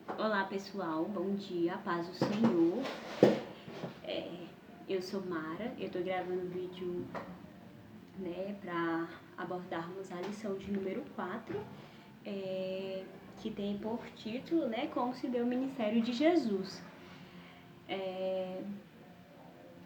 Olá pessoal, bom dia, paz do Senhor. Eu sou Mara, eu tô gravando vídeo, para abordarmos a lição de número 4, que tem por título, como se deu o ministério de Jesus.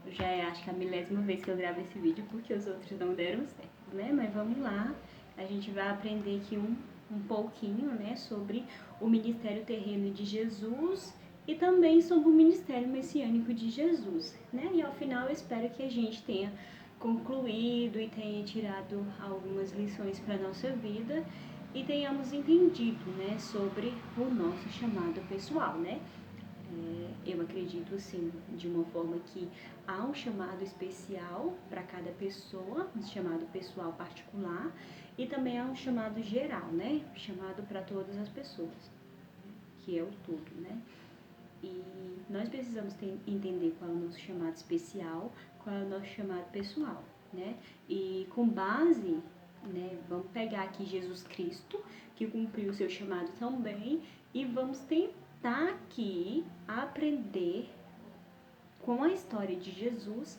Já acho que é a milésima vez que eu gravo esse vídeo, porque os outros não deram certo, Mas vamos lá, a gente vai aprender aqui um pouquinho, sobre o ministério terreno de Jesus e também sobre o ministério messiânico de Jesus, E ao final eu espero que a gente tenha concluído e tenha tirado algumas lições para a nossa vida e tenhamos entendido, sobre o nosso chamado pessoal, Eu acredito, assim, de uma forma que há um chamado especial para cada pessoa, um chamado pessoal particular, e também há um chamado geral, chamado para todas as pessoas, que é o todo, E nós precisamos entender qual é o nosso chamado especial, qual é o nosso chamado pessoal, E com base, vamos pegar aqui Jesus Cristo, que cumpriu o seu chamado tão bem, e vamos tentar aqui aprender com a história de Jesus,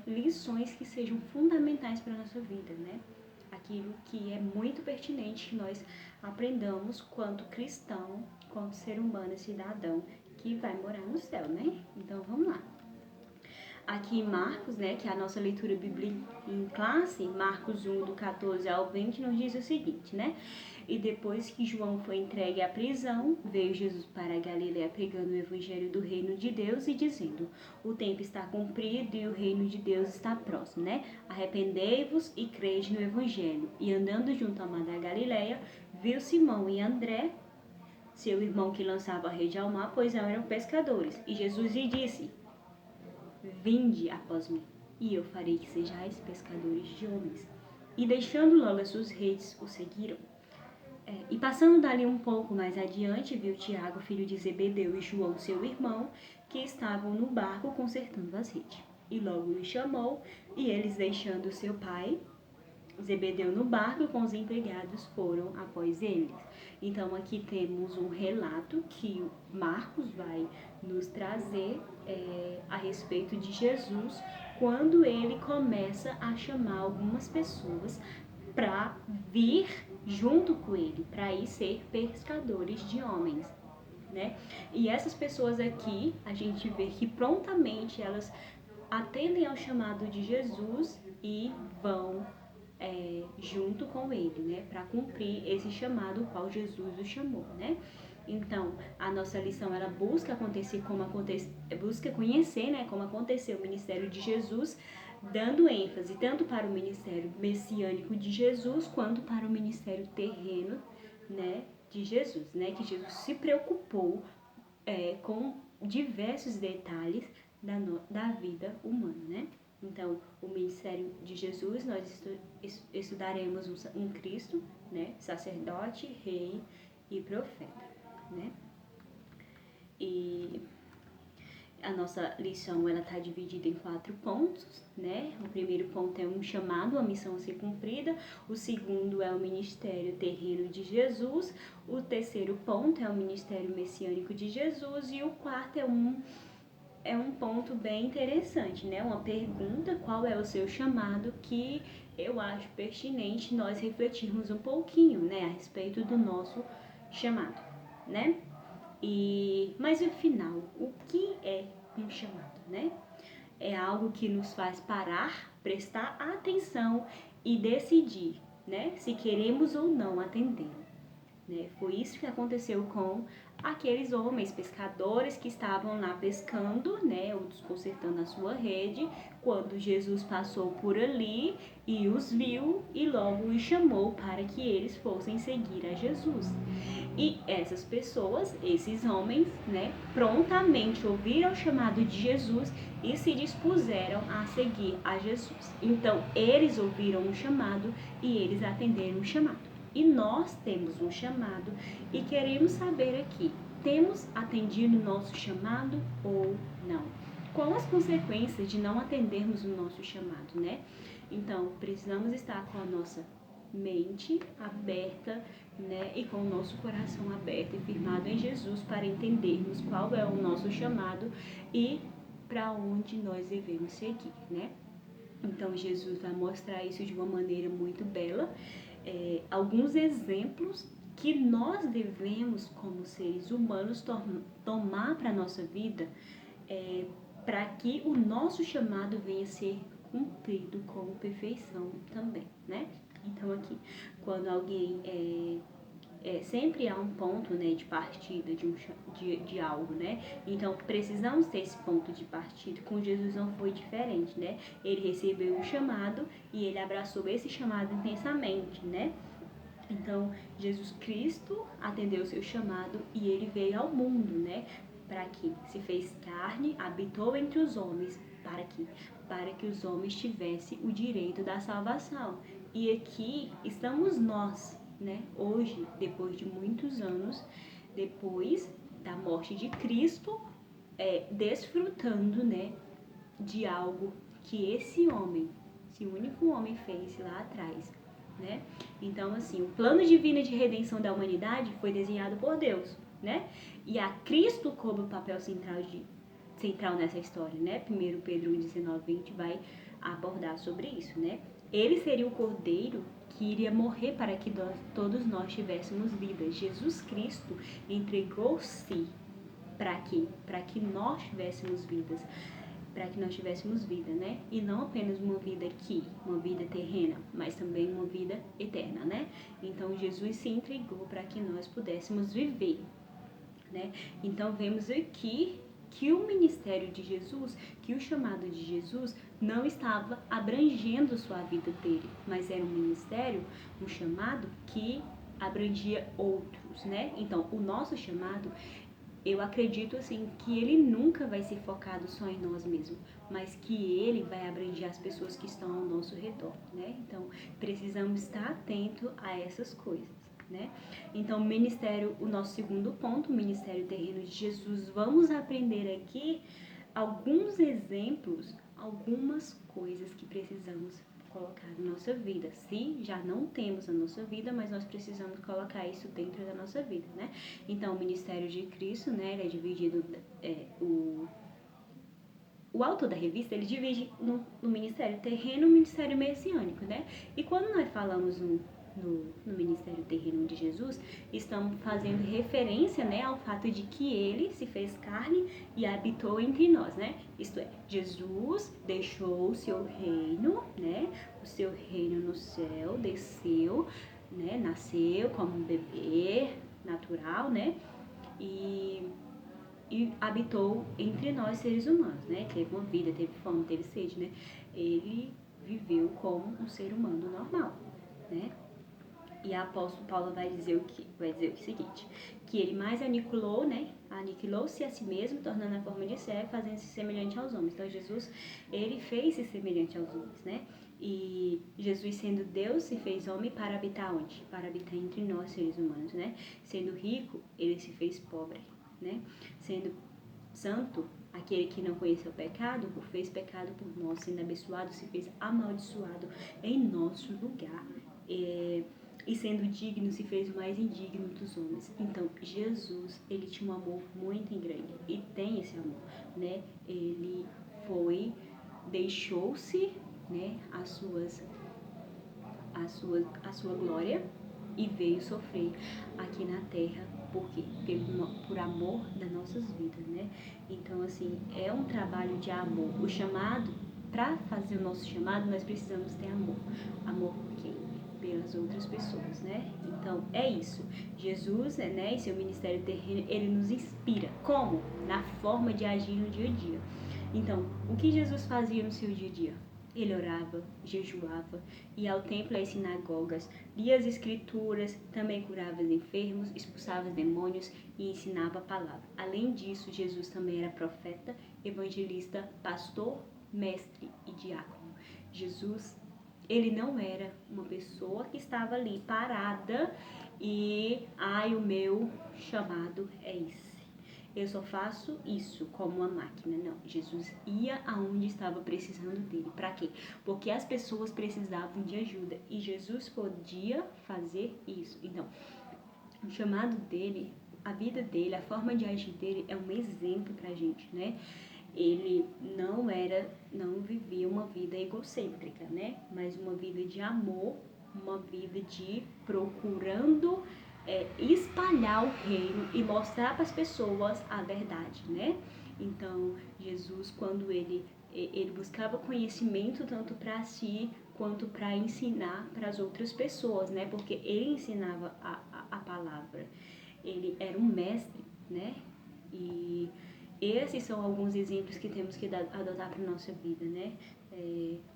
lições que sejam fundamentais para a nossa vida, Aquilo que é muito pertinente que nós aprendamos quanto cristão, quanto ser humano e cidadão que vai morar no céu, Então vamos lá. Aqui em Marcos, que é a nossa leitura bíblica em classe, Marcos 1, do 14 ao 20, nos diz o seguinte, E depois que João foi entregue à prisão, veio Jesus para a Galiléia pregando o evangelho do reino de Deus e dizendo: o tempo está cumprido e o reino de Deus está próximo, Arrependei-vos e crede no evangelho. E andando junto ao mar da Galiléia, viu Simão e André, seu irmão, que lançava a rede ao mar, pois eram pescadores. E Jesus lhe disse: vinde após mim, e eu farei que sejais pescadores de homens. E deixando logo as suas redes, o seguiram. E passando dali um pouco mais adiante, viu Tiago, filho de Zebedeu, e João, seu irmão, que estavam no barco consertando as redes. E logo os chamou, e eles, deixando seu pai, Zebedeu, no barco com os empregados, foram após eles. Então aqui temos um relato que Marcos vai nos trazer a respeito de Jesus, quando ele começa a chamar algumas pessoas para vir junto com ele, para ir ser pescadores de homens, E essas pessoas aqui, a gente vê que prontamente elas atendem ao chamado de Jesus e vão junto com ele, para cumprir esse chamado, o qual Jesus o chamou, Então, a nossa lição, ela busca conhecer, como aconteceu o ministério de Jesus, dando ênfase tanto para o ministério messiânico de Jesus, quanto para o ministério terreno, de Jesus, Que Jesus se preocupou com diversos detalhes da vida humana, Então, o ministério de Jesus, nós estudaremos um Cristo, sacerdote, rei e profeta, E a nossa lição, ela está dividida em 4 pontos, O primeiro ponto é um chamado, a missão a ser cumprida. O segundo é o ministério terreno de Jesus. O terceiro ponto é o ministério messiânico de Jesus. E o quarto é um ponto bem interessante, Uma pergunta: qual é o seu chamado, que eu acho pertinente nós refletirmos um pouquinho, a respeito do nosso chamado, Mas afinal, o que é um chamado, É algo que nos faz parar, prestar atenção e decidir, se queremos ou não atendê-lo. Foi isso que aconteceu com aqueles homens pescadores que estavam lá pescando, outros consertando a sua rede, quando Jesus passou por ali e os viu e logo os chamou para que eles fossem seguir a Jesus. E essas pessoas, esses homens, prontamente ouviram o chamado de Jesus e se dispuseram a seguir a Jesus. Então, eles ouviram o chamado e eles atenderam o chamado. E nós temos um chamado e queremos saber aqui: temos atendido o nosso chamado ou não? Quais as consequências de não atendermos o nosso chamado, Então, precisamos estar com a nossa mente aberta, né, e com o nosso coração aberto e firmado em Jesus para entendermos qual é o nosso chamado e para onde nós devemos seguir, né? Então Jesus vai mostrar isso de uma maneira muito bela, alguns exemplos que nós devemos, como seres humanos, tomar para a nossa vida, para que o nosso chamado venha a ser cumprido com perfeição também, né? Então aqui, quando alguém sempre há um ponto, né, de partida de algo, né? Então precisamos ter esse ponto de partida. Com Jesus não foi diferente, né? Ele recebeu um chamado e ele abraçou esse chamado intensamente, né? Então Jesus Cristo atendeu o seu chamado e ele veio ao mundo, né? Para que se fez carne, habitou entre os homens, para que os homens tivessem o direito da salvação. E aqui estamos nós, né? Hoje, depois de muitos anos, depois da morte de Cristo, desfrutando, né, de algo que esse único homem fez lá atrás, né? Então, assim, o plano divino de redenção da humanidade foi desenhado por Deus, né? E a Cristo como papel central nessa história, né? 1 Pedro 19:20 vai abordar sobre isso, né? Ele seria o cordeiro que iria morrer para que todos nós tivéssemos vida. Jesus Cristo entregou-se para quê? Para que nós tivéssemos vidas. Para que nós tivéssemos vida, né? E não apenas uma vida aqui, uma vida terrena, mas também uma vida eterna, né? Então Jesus se entregou para que nós pudéssemos viver, né? Então vemos aqui que o ministério de Jesus, que o chamado de Jesus não estava abrangendo sua vida dele, mas era um ministério, um chamado que abrangia outros, né? Então o nosso chamado, eu acredito assim que ele nunca vai ser focado só em nós mesmos, mas que ele vai abranger as pessoas que estão ao nosso redor, né? Então precisamos estar atento a essas coisas, né? Então o nosso segundo ponto, o ministério terreno de Jesus, vamos aprender aqui alguns exemplos, algumas coisas que precisamos colocar na nossa vida. Se já não temos na nossa vida, mas nós precisamos colocar isso dentro da nossa vida, né? Então, o ministério de Cristo, né, ele é dividido, o autor da revista, ele divide no ministério terreno e no ministério messiânico, né? E quando nós falamos no ministério terreno de Jesus, estamos fazendo referência, né, ao fato de que ele se fez carne e habitou entre nós, né? Isto é, Jesus deixou o seu reino, né? O seu reino no céu, desceu, né? Nasceu como um bebê natural, né? E habitou entre nós seres humanos, né? Teve uma vida, teve fome, teve sede, né? Ele viveu como um ser humano normal, né? E a apóstolo Paulo vai dizer o seguinte, que ele mais aniquilou, né? Aniquilou-se a si mesmo, tornando a forma de servo, fazendo-se semelhante aos homens. Então Jesus, ele fez-se semelhante aos homens, né? E Jesus, sendo Deus, se fez homem para habitar onde? Para habitar entre nós, seres humanos, né? Sendo rico, ele se fez pobre, né? Sendo santo, aquele que não conheceu o pecado, o fez pecado por nós, sendo abençoado, se fez amaldiçoado em nosso lugar. E sendo digno, se fez o mais indigno dos homens. Então, Jesus, ele tinha um amor muito grande, e tem esse amor, né? Ele deixou-se, né, a sua glória, e veio sofrer aqui na terra. Por quê? Por amor das nossas vidas, né? Então, assim, é um trabalho de amor. O chamado, para fazer o nosso chamado, nós precisamos ter amor. Amor por quem? Pelas outras pessoas, né? Então, é isso. Jesus, né, e seu ministério terreno, ele nos inspira. Como? Na forma de agir no dia a dia. Então, o que Jesus fazia no seu dia a dia? Ele orava, jejuava, ia ao templo e às sinagogas, lia as escrituras, também curava os enfermos, expulsava os demônios e ensinava a palavra. Além disso, Jesus também era profeta, evangelista, pastor, mestre e diácono. Jesus, ele não era uma pessoa que estava ali parada e, o meu chamado é esse. Eu só faço isso como uma máquina. Não, Jesus ia aonde estava precisando dele. Para quê? Porque as pessoas precisavam de ajuda e Jesus podia fazer isso. Então, O chamado dele, a vida dele, a forma de agir dele é um exemplo pra gente, né? Ele não vivia uma vida egocêntrica, né? Mas uma vida de amor, uma vida de procurando espalhar o reino e mostrar para as pessoas a verdade, né? Então, Jesus, quando ele buscava conhecimento tanto para si quanto para ensinar para as outras pessoas, né? Porque ele ensinava a palavra. Ele era um mestre, né? E esses são alguns exemplos que temos que adotar para a nossa vida, né?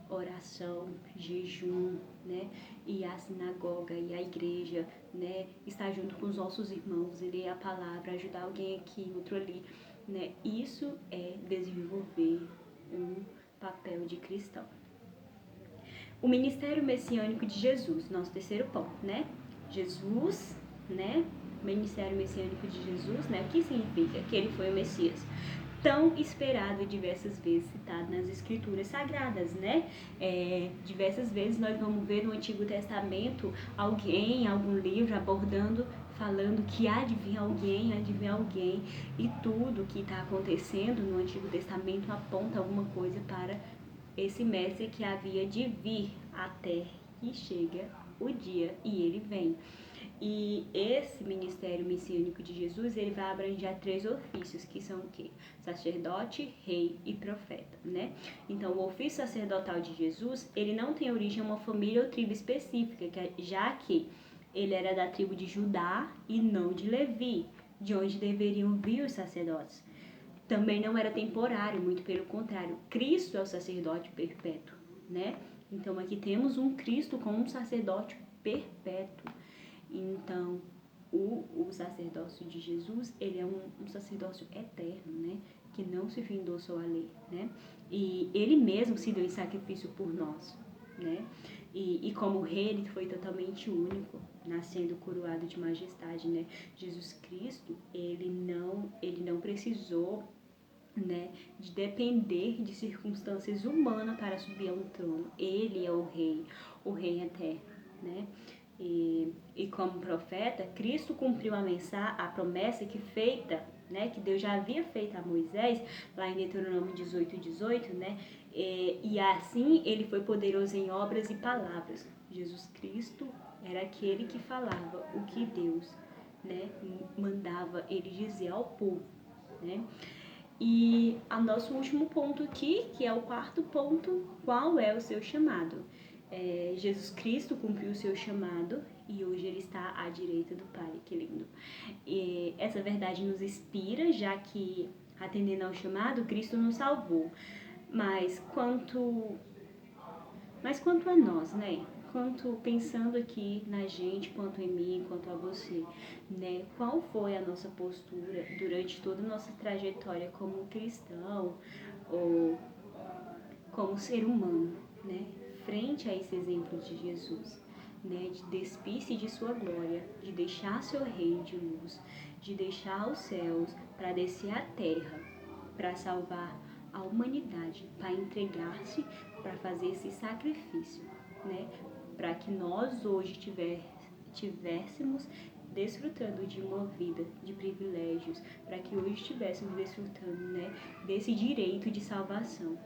Oração, jejum, né? Ir à sinagoga, ir à igreja, né? Estar junto com os nossos irmãos, ler a palavra, ajudar alguém aqui, outro ali, né? Isso é desenvolver um papel de cristão. O ministério messiânico de Jesus, nosso terceiro ponto, né? Jesus, né? Ministério messiânico de Jesus, né? O que significa? Que ele foi o Messias. Tão esperado diversas vezes citado nas escrituras sagradas, né? Diversas vezes nós vamos ver no Antigo Testamento algum livro abordando, falando que há de vir alguém, e tudo que está acontecendo no Antigo Testamento aponta alguma coisa para esse mestre que havia de vir até que chega o dia e ele vem. E esse ministério messiânico de Jesus, ele vai abranger 3 ofícios, que são o quê? Sacerdote, rei e profeta, né? Então, o ofício sacerdotal de Jesus, ele não tem origem em uma família ou tribo específica, já que ele era da tribo de Judá e não de Levi, de onde deveriam vir os sacerdotes. Também não era temporário, muito pelo contrário. Cristo é o sacerdote perpétuo, né? Então, aqui temos um Cristo como um sacerdote perpétuo. Então, o sacerdócio de Jesus, ele é um sacerdócio eterno, né? Que não se findou só a lei, né? E ele mesmo se deu em sacrifício por nós, né? E como rei, ele foi totalmente único, nascendo coroado de majestade, né? Jesus Cristo, ele não precisou, né, de depender de circunstâncias humanas para subir ao trono. Ele é o rei eterno, né? E como profeta, Cristo cumpriu a promessa que Deus já havia feito a Moisés, lá em Deuteronômio 18, né? E assim ele foi poderoso em obras e palavras. Jesus Cristo era aquele que falava o que Deus, né, mandava ele dizer ao povo, né? E o nosso último ponto aqui, que é o 4º ponto, qual é o seu chamado? Jesus Cristo cumpriu o seu chamado e hoje ele está à direita do Pai, que lindo. E essa verdade nos inspira, já que, atendendo ao chamado, Cristo nos salvou. Mas quanto a nós, né? Quanto pensando aqui na gente, quanto em mim, quanto a você, né? Qual foi a nossa postura durante toda a nossa trajetória como cristão ou como ser humano, né? Frente a esse exemplo de Jesus, né? De despir-se de sua glória, de deixar seu reino de luz, de deixar os céus para descer à terra, para salvar a humanidade, para entregar-se, para fazer esse sacrifício, né? Para que nós hoje tivéssemos desfrutando de uma vida de privilégios, para que hoje estivéssemos desfrutando, né, desse direito de salvação,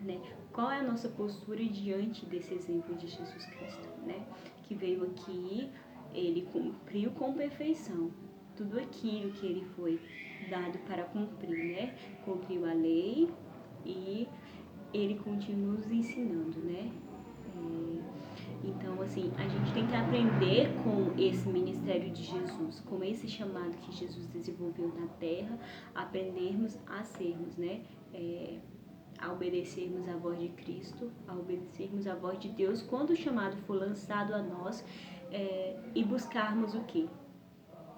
né? Qual é a nossa postura diante desse exemplo de Jesus Cristo, né? Que veio aqui, ele cumpriu com perfeição tudo aquilo que ele foi dado para cumprir, né? Cumpriu a lei e ele continua nos ensinando, né? Então, assim, a gente tem que aprender com esse ministério de Jesus, com esse chamado que Jesus desenvolveu na terra, aprendermos a sermos, né? A obedecermos a voz de Cristo, a obedecermos a voz de Deus quando o chamado for lançado a nós, e buscarmos o quê?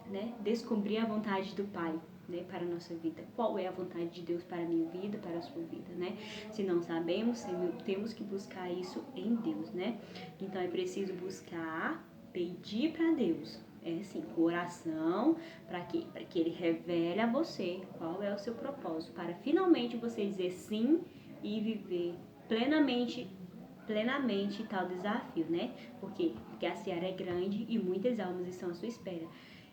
Né? Descobrir a vontade do Pai, né, para a nossa vida. Qual é a vontade de Deus para a minha vida, para a sua vida, né? Se não sabemos, temos que buscar isso em Deus, né? Então é preciso buscar, pedir para Deus, sim, oração, para quê? Para que Ele revele a você qual é o seu propósito, para finalmente você dizer sim e viver plenamente tal desafio, né? Porque porque a seara é grande e muitas almas estão à sua espera.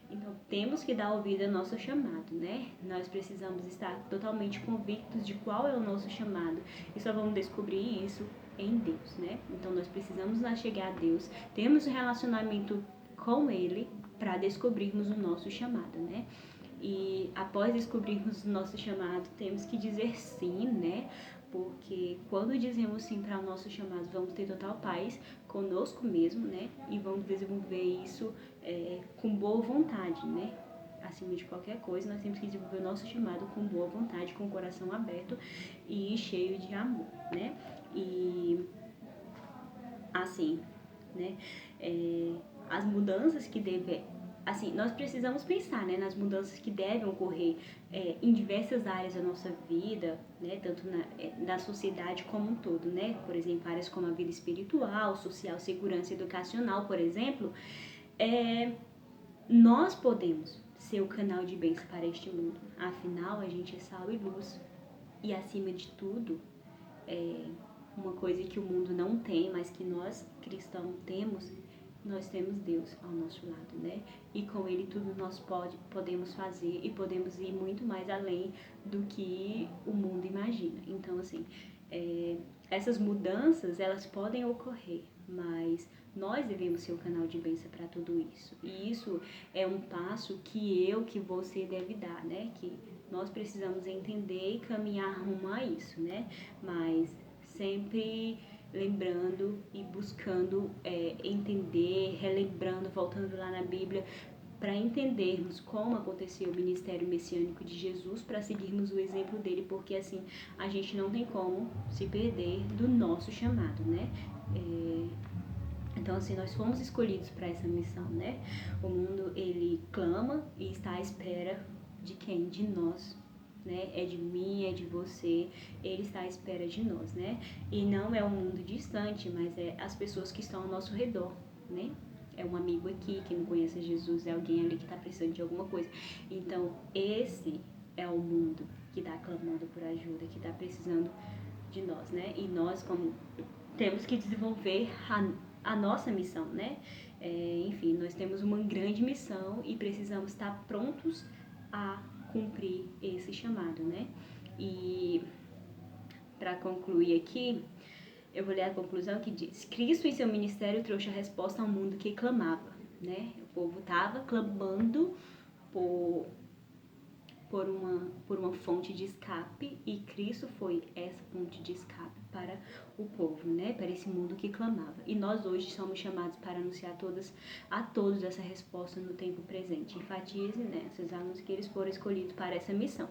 Então, temos que dar ouvido ao nosso chamado, né? Nós precisamos estar totalmente convictos de qual é o nosso chamado e só vamos descobrir isso em Deus, né? Então, nós precisamos nos chegar a Deus, temos um relacionamento com Ele para descobrirmos o nosso chamado, né? E após descobrirmos o nosso chamado, temos que dizer sim, né? Porque quando dizemos sim para o nosso chamado, vamos ter total paz conosco mesmo, né? E vamos desenvolver isso com boa vontade, né? Acima de qualquer coisa, nós temos que desenvolver o nosso chamado com boa vontade, com o coração aberto e cheio de amor, né? E assim, né? As mudanças que devem... Assim, nós precisamos pensar, né, nas mudanças que devem ocorrer em diversas áreas da nossa vida, né, tanto na sociedade como um todo, né? Por exemplo, áreas como a vida espiritual, social, segurança educacional, por exemplo. Nós podemos ser o canal de bênção para este mundo. Afinal, a gente é sal e luz. E, acima de tudo, uma coisa que o mundo não tem, mas que nós cristãos temos, nós temos Deus ao nosso lado, né? E com Ele tudo nós podemos fazer e podemos ir muito mais além do que o mundo imagina. Então, assim, essas mudanças, elas podem ocorrer, mas nós devemos ser o canal de bênção para tudo isso. E isso é um passo que você deve dar, né? Que nós precisamos entender e caminhar rumo a isso, né? Mas sempre lembrando e buscando entender, relembrando, voltando lá na Bíblia, para entendermos como aconteceu o ministério messiânico de Jesus, para seguirmos o exemplo dele, porque assim a gente não tem como se perder do nosso chamado, né? Então, assim, nós fomos escolhidos para essa missão, né? O mundo, ele clama e está à espera de quem? De nós, né? É de mim, é de você, ele está à espera de nós, né? E não é um mundo distante, mas é as pessoas que estão ao nosso redor, né? É um amigo aqui que não conhece Jesus, é alguém ali que está precisando de alguma coisa. Então, esse é o mundo que está clamando por ajuda, que está precisando de nós, né? E nós, como temos que desenvolver a nossa missão, né? Enfim, nós temos uma grande missão e precisamos estar prontos a cumprir esse chamado, né? E para concluir aqui, eu vou ler a conclusão que diz: Cristo em seu ministério trouxe a resposta ao mundo que clamava, né? O povo estava clamando por uma fonte de escape e Cristo foi essa fonte de escape para o povo, né? Para esse mundo que clamava. E nós hoje somos chamados para anunciar a todos essa resposta no tempo presente. Enfatize nessas almas que eles foram escolhidos para essa missão.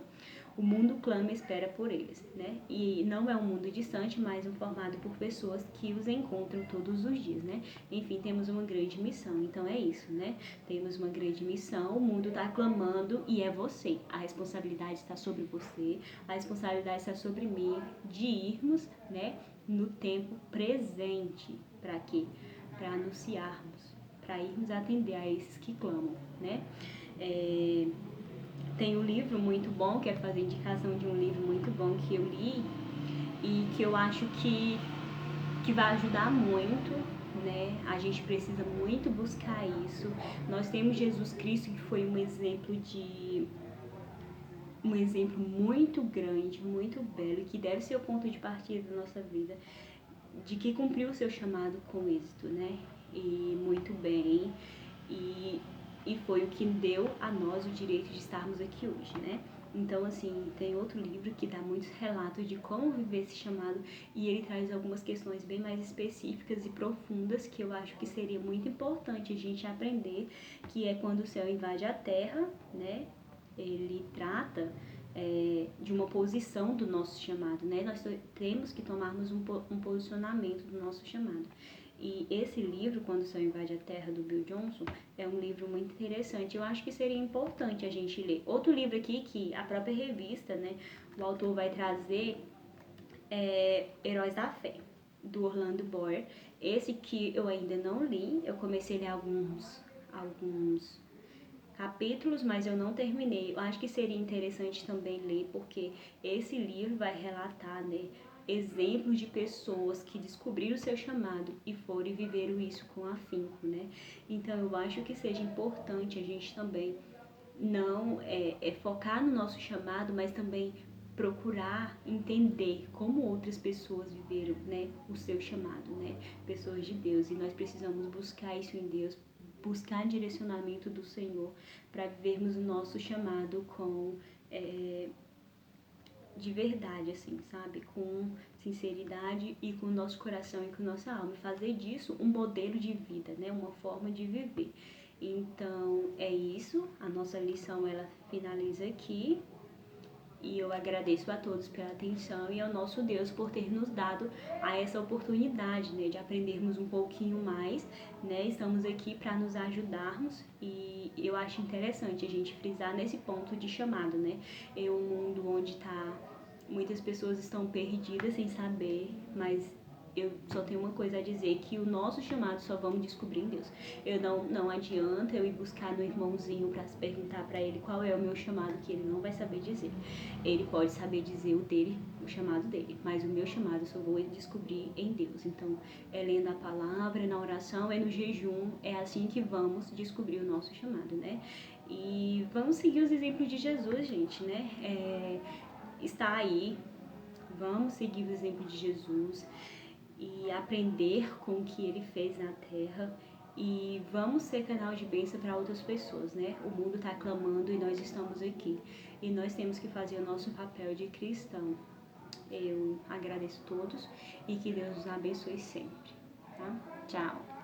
O mundo clama e espera por eles, né? E não é um mundo distante, mas formado por pessoas que os encontram todos os dias, né? Enfim, temos uma grande missão. Então é isso, né? Temos uma grande missão, o mundo está clamando e é você. A responsabilidade está sobre você, a responsabilidade está sobre mim de irmos, né? No tempo presente. Para quê? Para anunciarmos, para irmos atender a esses que clamam, né? Tem um livro muito bom, quero fazer indicação de um livro muito bom que eu li e que eu acho que vai ajudar muito, né? A gente precisa muito buscar isso. Nós temos Jesus Cristo, que foi um exemplo muito grande, muito belo, que deve ser o ponto de partida da nossa vida, de que cumpriu o seu chamado com êxito, né? E muito bem. E foi o que deu a nós o direito de estarmos aqui hoje, né? Então, assim, tem outro livro que dá muitos relatos de como viver esse chamado e ele traz algumas questões bem mais específicas e profundas que eu acho que seria muito importante a gente aprender, que é quando o céu invade a terra, né? Ele trata de uma posição do nosso chamado, né? Nós temos que tomarmos um posicionamento do nosso chamado. E esse livro, Quando o Céu Invade a Terra, do Bill Johnson, é um livro muito interessante. Eu acho que seria importante a gente ler. Outro livro aqui que a própria revista, né, o autor vai trazer é Heróis da Fé, do Orlando Boyer. Esse que eu ainda não li, eu comecei a ler alguns capítulos, mas eu não terminei. Eu acho que seria interessante também ler, porque esse livro vai relatar, né, exemplos de pessoas que descobriram o seu chamado e foram e viveram isso com afinco, né? Então eu acho que seja importante a gente também não focar no nosso chamado, mas também procurar entender como outras pessoas viveram, né, o seu chamado, né, pessoas de Deus, e nós precisamos buscar isso em Deus, buscar direcionamento do Senhor para vivermos o nosso chamado com de verdade, assim, sabe? Com sinceridade e com o nosso coração e com nossa alma. E fazer disso um modelo de vida, né? Uma forma de viver. Então, é isso. A nossa lição, ela finaliza aqui. E eu agradeço a todos pela atenção e ao nosso Deus por ter nos dado a essa oportunidade, né, de aprendermos um pouquinho mais, né? Estamos aqui para nos ajudarmos e eu acho interessante a gente frisar nesse ponto de chamado, né? É um mundo onde muitas pessoas estão perdidas sem saber, mas eu só tenho uma coisa a dizer, que o nosso chamado só vamos descobrir em Deus. Não adianta eu ir buscar no irmãozinho para perguntar para ele qual é o meu chamado, que ele não vai saber dizer. Ele pode saber dizer o dele, o chamado dele, mas o meu chamado eu só vou descobrir em Deus. Então, é lendo a palavra, é na oração, é no jejum, é assim que vamos descobrir o nosso chamado, né? E vamos seguir os exemplos de Jesus, gente, né? Está aí, vamos seguir o exemplo de Jesus e aprender com o que ele fez na terra e vamos ser canal de bênção para outras pessoas, né? O mundo está clamando e nós estamos aqui e nós temos que fazer o nosso papel de cristão. Eu agradeço a todos e que Deus os abençoe sempre, tá? Tchau!